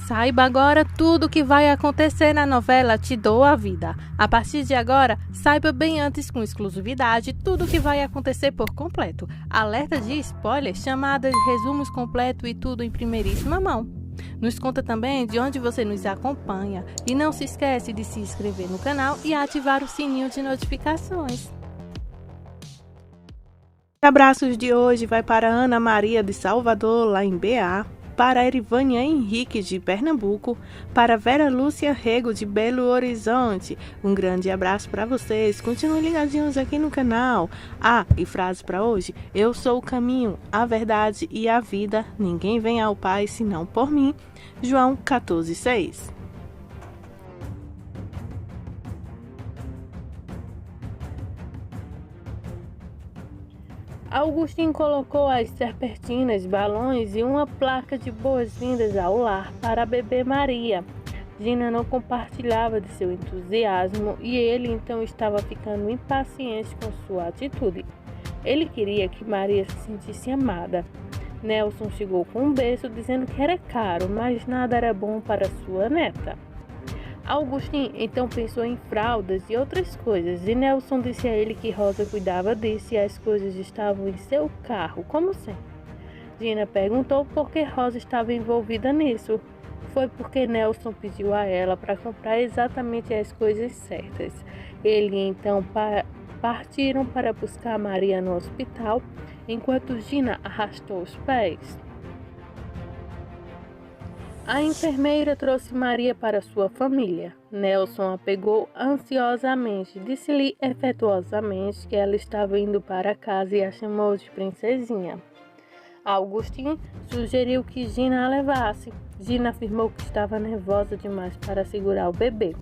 Saiba agora tudo o que vai acontecer na novela Te Dou a Vida. A partir de agora, saiba bem antes com exclusividade tudo o que vai acontecer por completo. Alerta de spoiler, chamadas, resumos completos e tudo em primeiríssima mão. Nos conta também de onde você nos acompanha e não se esquece de se inscrever no canal e ativar o sininho de notificações. Abraços de hoje vai para Ana Maria de Salvador, lá em BA, para Erivânia Henrique de Pernambuco, para Vera Lúcia Rego de Belo Horizonte. Um grande abraço para vocês, continuem ligadinhos aqui no canal. E frase para hoje: eu sou o caminho, a verdade e a vida, ninguém vem ao Pai senão por mim. João 14:6. Augustinho colocou as serpentinas, balões e uma placa de boas-vindas ao lar para a bebê Maria. Gina não compartilhava de seu entusiasmo e ele então estava ficando impaciente com sua atitude. Ele queria que Maria se sentisse amada. Nelson chegou com um berço dizendo que era caro, mas nada era bom para sua neta. Augustinho então pensou em fraldas e outras coisas, e Nelson disse a ele que Rosa cuidava disso e as coisas estavam em seu carro, como sempre. Gina perguntou por que Rosa estava envolvida nisso. Foi porque Nelson pediu a ela para comprar exatamente as coisas certas. Eles então partiram para buscar Maria no hospital, enquanto Gina arrastou os pés. A enfermeira trouxe Maria para sua família. Nelson a pegou ansiosamente, disse-lhe afetuosamente que ela estava indo para casa e a chamou de princesinha. Augustinho sugeriu que Gina a levasse. Gina afirmou que estava nervosa demais para segurar o bebê.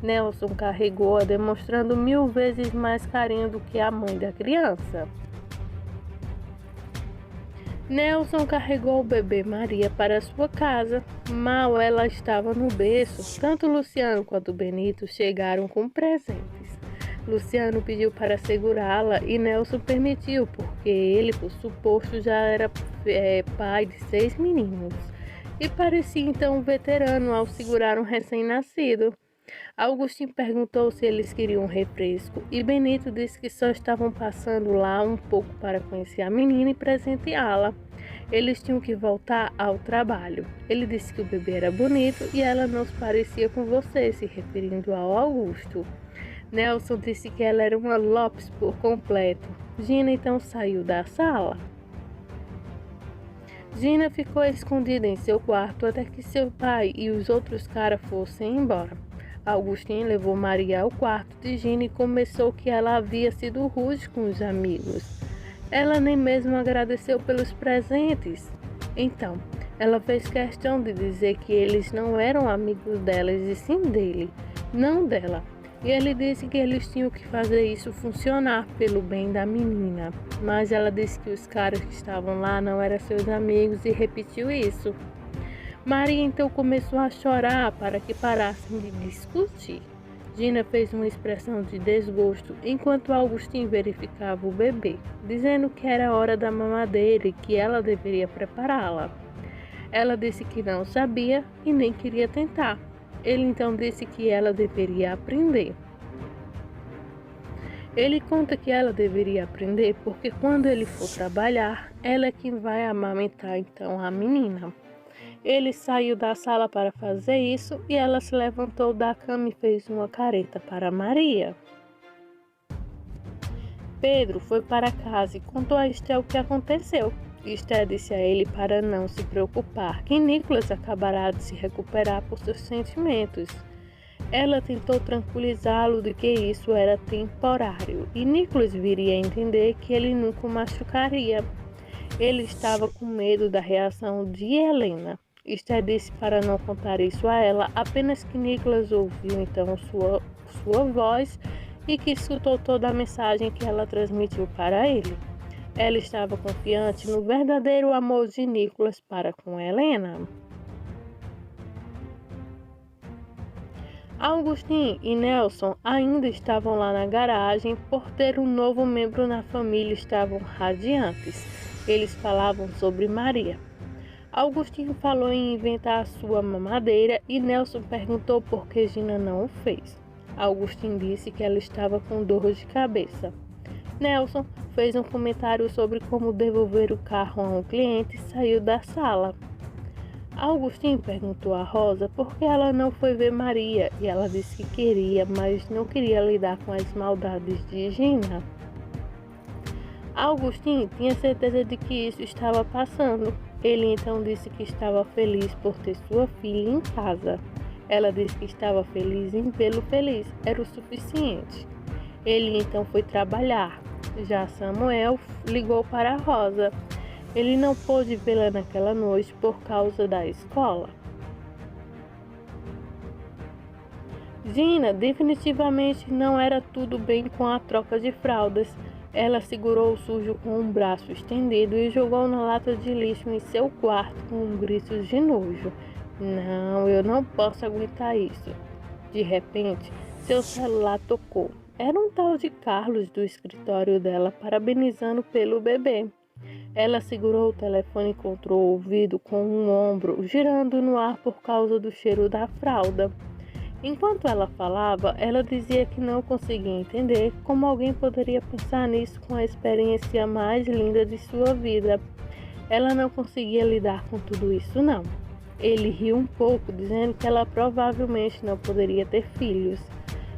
Nelson carregou-a, demonstrando 1000 vezes mais carinho do que a mãe da criança. Nelson carregou o bebê Maria para sua casa. Mal ela estava no berço, tanto Luciano quanto Benito chegaram com presentes. Luciano pediu para segurá-la e Nelson permitiu, porque ele, por suposto, já era pai de 6 meninos e parecia então um veterano ao segurar um recém-nascido. Augustinho perguntou se eles queriam um refresco e Benito disse que só estavam passando lá um pouco para conhecer a menina e presenteá-la. Eles tinham que voltar ao trabalho. Ele disse que o bebê era bonito e ela não se parecia com você, se referindo ao Augusto. Nelson disse que ela era uma Lopes por completo. Gina então saiu da sala. Gina ficou escondida em seu quarto até que seu pai e os outros caras fossem embora. Augustinho levou Maria ao quarto de Gina e começou que ela havia sido rude com os amigos. Ela nem mesmo agradeceu pelos presentes. Então, ela fez questão de dizer que eles não eram amigos delas e sim dele, não dela. E ele disse que eles tinham que fazer isso funcionar pelo bem da menina. Mas ela disse que os caras que estavam lá não eram seus amigos e repetiu isso. Maria então começou a chorar para que parassem de discutir. Gina fez uma expressão de desgosto enquanto Augustinho verificava o bebê, dizendo que era hora da mamadeira e que ela deveria prepará-la. Ela disse que não sabia e nem queria tentar. Ele então disse que ela deveria aprender. Ele conta que ela deveria aprender porque quando ele for trabalhar, ela é quem vai amamentar então a menina. Ele saiu da sala para fazer isso e ela se levantou da cama e fez uma careta para Maria. Pedro foi para casa e contou a Esté o que aconteceu. Esté disse a ele para não se preocupar, que Nicolas acabará de se recuperar por seus sentimentos. Ela tentou tranquilizá-lo de que isso era temporário e Nicolas viria a entender que ele nunca o machucaria. Ele estava com medo da reação de Helena. Esté disse para não contar isso a ela, apenas que Nicolas ouviu então sua voz e que escutou toda a mensagem que ela transmitiu para ele. Ela estava confiante no verdadeiro amor de Nicolas para com Helena. Augustinho e Nelson ainda estavam lá na garagem por ter um novo membro na família e estavam radiantes. Eles falavam sobre Maria. Augustinho falou em inventar a sua mamadeira e Nelson perguntou por que Gina não o fez. Augustinho disse que ela estava com dor de cabeça. Nelson fez um comentário sobre como devolver o carro a um cliente e saiu da sala. Augustinho perguntou a Rosa por que ela não foi ver Maria e ela disse que queria, mas não queria lidar com as maldades de Gina. Augustinho tinha certeza de que isso estava passando. Ele então disse que estava feliz por ter sua filha em casa. Ela disse que estava feliz em vê-lo feliz, era o suficiente. Ele então foi trabalhar. Já Samuel ligou para a Rosa. Ele não pôde vê-la naquela noite por causa da escola. Gina definitivamente não era tudo bem com a troca de fraldas. Ela segurou o sujo com um braço estendido e jogou na lata de lixo em seu quarto com gritos de nojo. Não, eu não posso aguentar isso. De repente, seu celular tocou. Era um tal de Carlos do escritório dela parabenizando pelo bebê. Ela segurou o telefone contra o ouvido com um ombro, girando no ar por causa do cheiro da fralda. Enquanto ela falava, ela dizia que não conseguia entender como alguém poderia pensar nisso com a experiência mais linda de sua vida. Ela não conseguia lidar com tudo isso, não. Ele riu um pouco, dizendo que ela provavelmente não poderia ter filhos.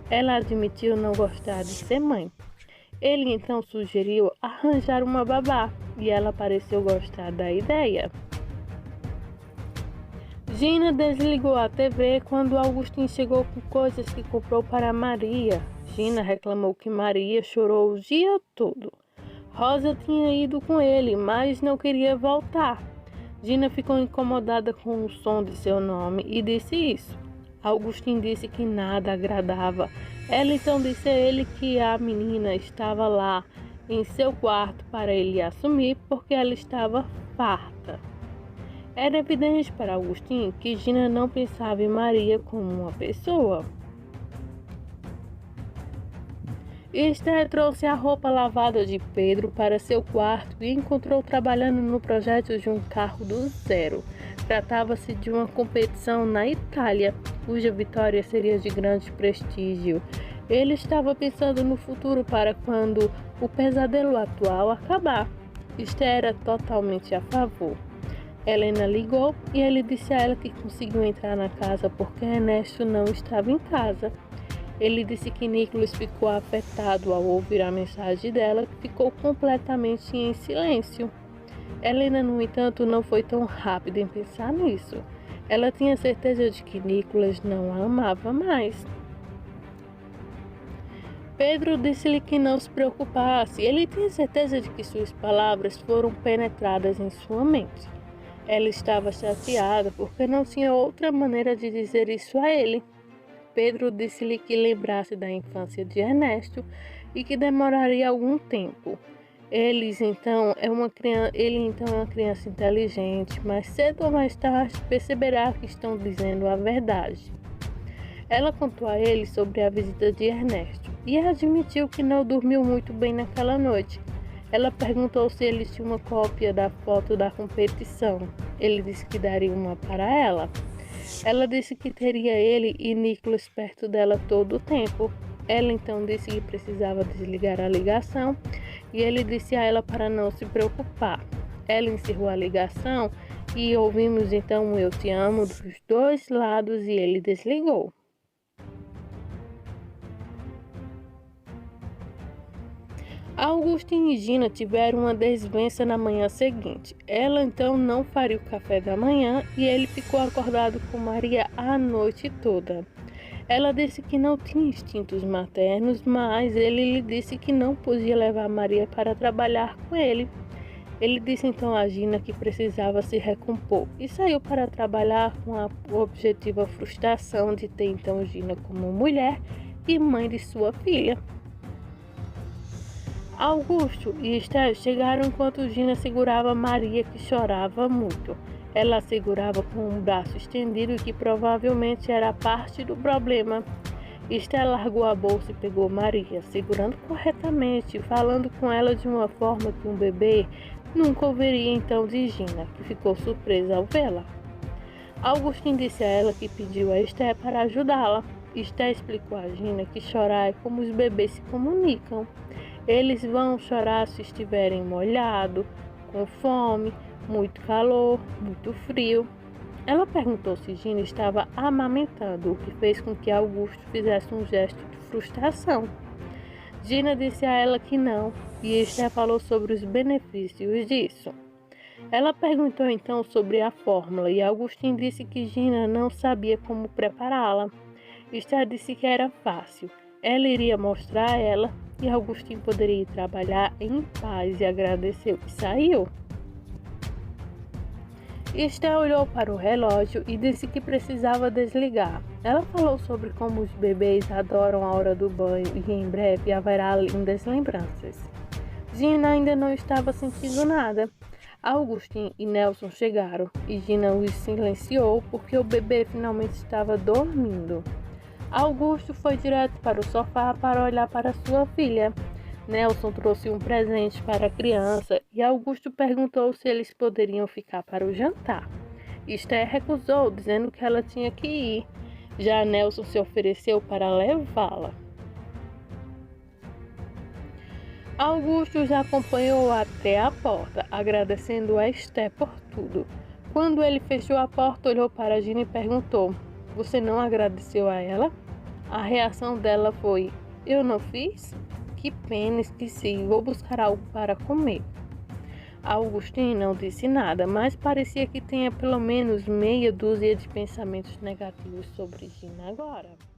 Ela admitiu não gostar de ser mãe. Ele então sugeriu arranjar uma babá e ela pareceu gostar da ideia. Gina desligou a TV quando Augustinho chegou com coisas que comprou para Maria. Gina reclamou que Maria chorou o dia todo. Rosa tinha ido com ele, mas não queria voltar. Gina ficou incomodada com o som de seu nome e disse isso. Augustinho disse que nada agradava. Ela então disse a ele que a menina estava lá em seu quarto para ele assumir porque ela estava farta. Era evidente para Augustinho que Gina não pensava em Maria como uma pessoa. Esther trouxe a roupa lavada de Pedro para seu quarto e encontrou trabalhando no projeto de um carro do zero. Tratava-se de uma competição na Itália, cuja vitória seria de grande prestígio. Ele estava pensando no futuro para quando o pesadelo atual acabar. Esther era totalmente a favor. Helena ligou e ele disse a ela que conseguiu entrar na casa porque Ernesto não estava em casa. Ele disse que Nicholas ficou afetado ao ouvir a mensagem dela e ficou completamente em silêncio. Helena, no entanto, não foi tão rápida em pensar nisso. Ela tinha certeza de que Nicholas não a amava mais. Pedro disse-lhe que não se preocupasse. Ele tinha certeza de que suas palavras foram penetradas em sua mente. Ela estava chateada porque não tinha outra maneira de dizer isso a ele. Pedro disse-lhe que lembrasse da infância de Ernesto e que demoraria algum tempo. Ele então é uma criança inteligente, mas cedo ou mais tarde perceberá que estão dizendo a verdade. Ela contou a ele sobre a visita de Ernesto e admitiu que não dormiu muito bem naquela noite. Ela perguntou se ele tinha uma cópia da foto da competição. Ele disse que daria uma para ela. Ela disse que teria ele e Nicholas perto dela todo o tempo. Ela então disse que precisava desligar a ligação e ele disse a ela para não se preocupar. Ela encerrou a ligação e ouvimos então um "eu te amo" dos dois lados e ele desligou. Augustinho e Gina tiveram uma desavença na manhã seguinte. Ela então não faria o café da manhã e ele ficou acordado com Maria a noite toda. Ela disse que não tinha instintos maternos, mas ele lhe disse que não podia levar Maria para trabalhar com ele. Ele disse então a Gina que precisava se recompor e saiu para trabalhar com a objetiva frustração de ter então Gina como mulher e mãe de sua filha. Augusto e Esther chegaram enquanto Gina segurava Maria, que chorava muito. Ela a segurava com um braço estendido, que provavelmente era parte do problema. Esther largou a bolsa e pegou Maria, segurando corretamente, falando com ela de uma forma que um bebê Nunca ouviria então de Gina, que ficou surpresa ao vê-la. Augustin disse a ela que pediu a Esther para ajudá-la. Esther explicou a Gina que chorar é como os bebês se comunicam. Eles vão chorar se estiverem molhados, com fome, muito calor, muito frio. Ela perguntou se Gina estava amamentando, o que fez com que Augusto fizesse um gesto de frustração. Gina disse a ela que não, e Esther falou sobre os benefícios disso. Ela perguntou então sobre a fórmula e Augustin disse que Gina não sabia como prepará-la. Esther disse que era fácil. Ela iria mostrar a ela e Augustin poderia ir trabalhar em paz e agradeceu e saiu. Esther olhou para o relógio e disse que precisava desligar. Ela falou sobre como os bebês adoram a hora do banho e em breve haverá lindas lembranças. Gina ainda não estava sentindo nada. Augustin e Nelson chegaram e Gina os silenciou porque o bebê finalmente estava dormindo. Augusto foi direto para o sofá para olhar para sua filha. Nelson trouxe um presente para a criança e Augusto perguntou se eles poderiam ficar para o jantar. Esther recusou, dizendo que ela tinha que ir. Já Nelson se ofereceu para levá-la. Augusto os acompanhou até a porta, agradecendo a Esther por tudo. Quando ele fechou a porta, olhou para Gina e perguntou: "Você não agradeceu a ela?" A reação dela foi: "Eu não fiz? Que pena, esqueci. Vou buscar algo para comer." Augustin não disse nada, mas parecia que tinha pelo menos meia dúzia de pensamentos negativos sobre Gina agora.